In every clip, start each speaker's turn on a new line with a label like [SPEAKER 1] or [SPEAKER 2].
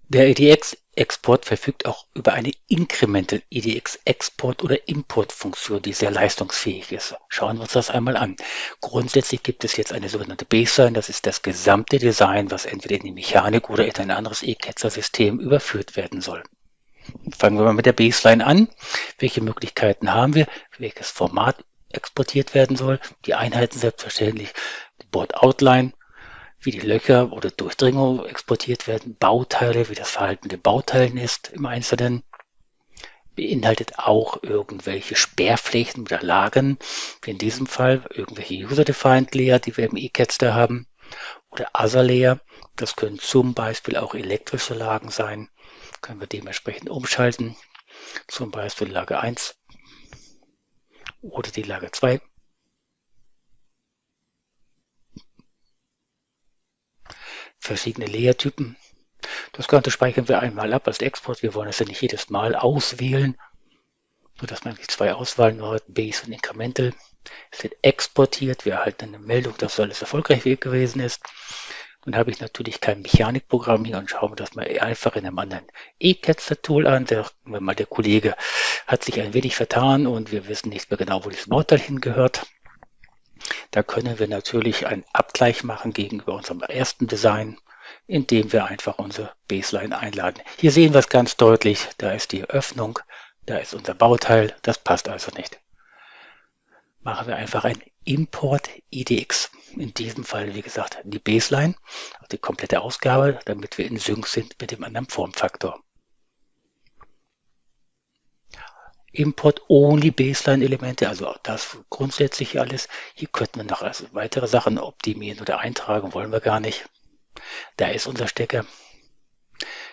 [SPEAKER 1] Der EDX-Export verfügt auch über eine Incremental EDX-Export- oder Import-Funktion, die sehr leistungsfähig ist. Schauen wir uns das einmal an. Grundsätzlich gibt es jetzt eine sogenannte Baseline, das ist das gesamte Design, was entweder in die Mechanik oder in ein anderes E-Ketzer-System überführt werden soll. Fangen wir mal mit der Baseline an. Welche Möglichkeiten haben wir? Welches Format exportiert werden soll? Die Einheiten selbstverständlich, die Board Outline, wie die Löcher oder Durchdringung exportiert werden, Bauteile, wie das Verhalten mit den Bauteilen ist im Einzelnen, beinhaltet auch irgendwelche Sperrflächen oder Lagen, wie in diesem Fall irgendwelche User-Defined Layer, die wir im E-Catster haben, oder Other Layer. Das können zum Beispiel auch elektrische Lagen sein, können wir dementsprechend umschalten, zum Beispiel Lage 1 oder die Lage 2. Verschiedene Layer-Typen. Das Ganze speichern wir einmal ab als Export. Wir wollen es ja nicht jedes Mal auswählen, sodass man eigentlich zwei Auswahlen nur hat, Base und Incremental. Es wird exportiert. Wir erhalten eine Meldung, dass alles erfolgreich gewesen ist. Dann habe ich natürlich kein Mechanikprogramm hier und schauen wir das mal einfach in einem anderen E-Catster-Tool an. Sagen wir mal, der Kollege hat sich ein wenig vertan und wir wissen nicht mehr genau, wo dieses Bauteil hingehört. Da können wir natürlich einen Abgleich machen gegenüber unserem ersten Design, indem wir einfach unsere Baseline einladen. Hier sehen wir es ganz deutlich, da ist die Öffnung, da ist unser Bauteil, das passt also nicht. Machen wir einfach ein Import IDX. In diesem Fall, wie gesagt, die Baseline, also die komplette Ausgabe, damit wir in Sync sind mit dem anderen Formfaktor. Import Only Baseline Elemente, also das grundsätzlich alles. Hier könnten wir noch also weitere Sachen optimieren oder eintragen, wollen wir gar nicht. Da ist unser Stecker.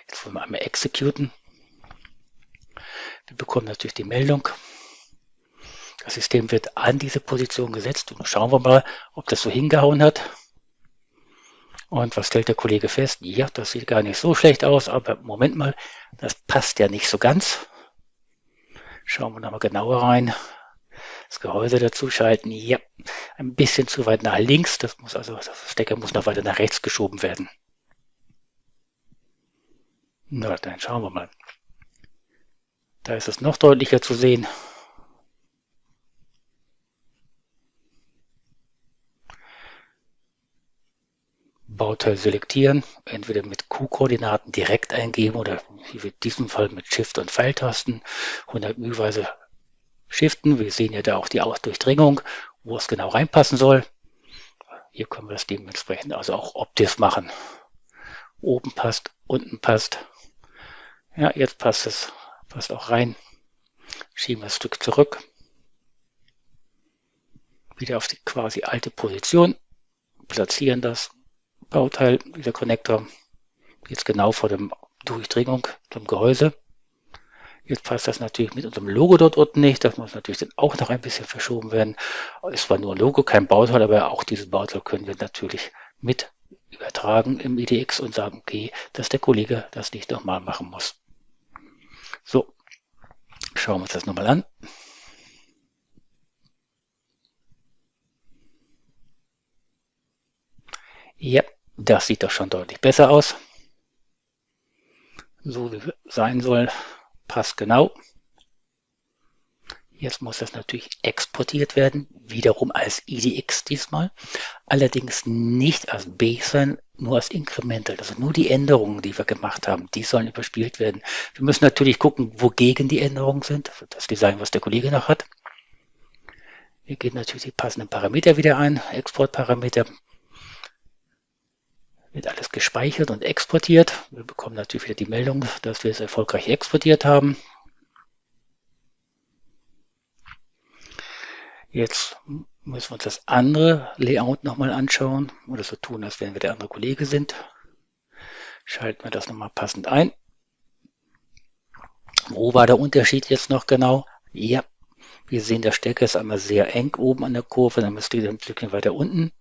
[SPEAKER 1] Jetzt wollen wir einmal executen. Wir bekommen natürlich die Meldung. Das System wird an diese Position gesetzt und schauen wir mal, ob das so hingehauen hat. Und was stellt der Kollege fest? Ja, das sieht gar nicht so schlecht aus, aber Moment mal, das passt ja nicht so ganz. Schauen wir nochmal genauer rein. Das Gehäuse dazu schalten. Ja, ein bisschen zu weit nach links. Das Stecker muss noch weiter nach rechts geschoben werden. Na, dann schauen wir mal. Da ist es noch deutlicher zu sehen. Bauteil selektieren, entweder mit Q-Koordinaten direkt eingeben oder wie in diesem Fall mit Shift und Pfeiltasten 100 Mühweise shiften. Wir sehen ja da auch die Durchdringung, wo es genau reinpassen soll. Hier können wir das dementsprechend also auch optisch machen. Oben passt, unten passt. Ja, jetzt passt es. Passt auch rein. Schieben wir das Stück zurück. Wieder auf die quasi alte Position. Platzieren das Bauteil, dieser Konnektor, jetzt genau vor der Durchdringung zum Gehäuse. Jetzt passt das natürlich mit unserem Logo dort unten nicht. Das muss natürlich dann auch noch ein bisschen verschoben werden. Es war nur ein Logo, kein Bauteil, aber auch dieses Bauteil können wir natürlich mit übertragen im IDX und sagen, okay, dass der Kollege das nicht nochmal machen muss. So, schauen wir uns das nochmal an. Ja, das sieht doch schon deutlich besser aus. So wie es sein soll, passt genau. Jetzt muss das natürlich exportiert werden, wiederum als IDX diesmal, allerdings nicht als Baseline, nur als Incremental, also nur die Änderungen, die wir gemacht haben, die sollen überspielt werden. Wir müssen natürlich gucken, wogegen die Änderungen sind, also das Design, was der Kollege noch hat. Wir geben natürlich die passenden Parameter wieder ein, Exportparameter, wird alles gespeichert und exportiert. Wir bekommen natürlich wieder die Meldung, dass wir es erfolgreich exportiert haben. Jetzt müssen wir uns das andere Layout nochmal anschauen oder so tun, als wenn wir der andere Kollege sind. Schalten wir das nochmal passend ein. Wo war der Unterschied jetzt noch genau? Ja, wir sehen, der Stecker ist einmal sehr eng oben an der Kurve, dann müsste er ein Stückchen weiter unten.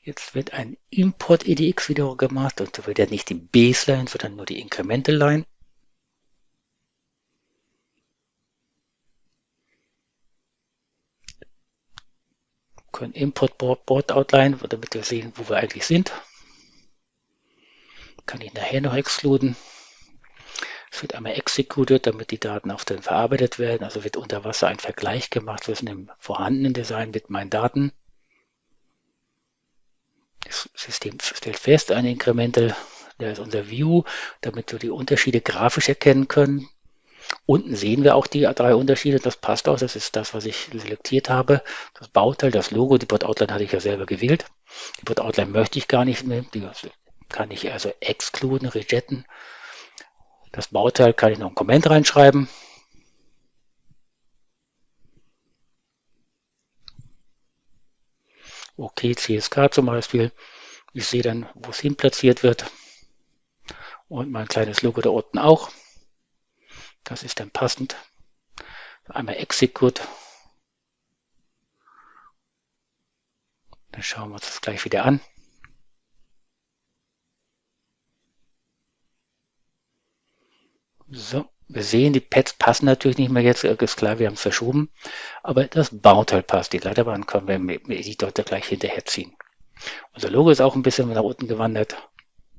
[SPEAKER 1] Jetzt wird ein Import EDX wieder gemacht und da wird ja nicht die Baseline, sondern nur die Incremental Line. Können Import Board Outline, damit wir sehen, wo wir eigentlich sind. Kann ich nachher noch exkluden. Es wird einmal executed, damit die Daten auch dann verarbeitet werden. Also wird unter Wasser ein Vergleich gemacht zwischen dem vorhandenen Design mit meinen Daten. Das System stellt fest, ein Incremental, der ist unser View, damit wir die Unterschiede grafisch erkennen können. Unten sehen wir auch die 3 Unterschiede, das passt auch, das ist das, was ich selektiert habe. Das Bauteil, das Logo, die Board Outline hatte ich ja selber gewählt. Die Board Outline möchte ich gar nicht mehr, die kann ich also excluden, rejecten. Das Bauteil kann ich noch einen Comment reinschreiben. Okay, CSK zum Beispiel. Ich sehe dann, wo es hin platziert wird. Und mein kleines Logo da unten auch. Das ist dann passend. Einmal Execute. Dann schauen wir uns das gleich wieder an. So, wir sehen, die Pads passen natürlich nicht mehr jetzt, ist klar, wir haben es verschoben, aber das Bauteil passt. Die Leiterbahn können wir mit dem Editor gleich hinterher ziehen. Unser Logo ist auch ein bisschen nach unten gewandert.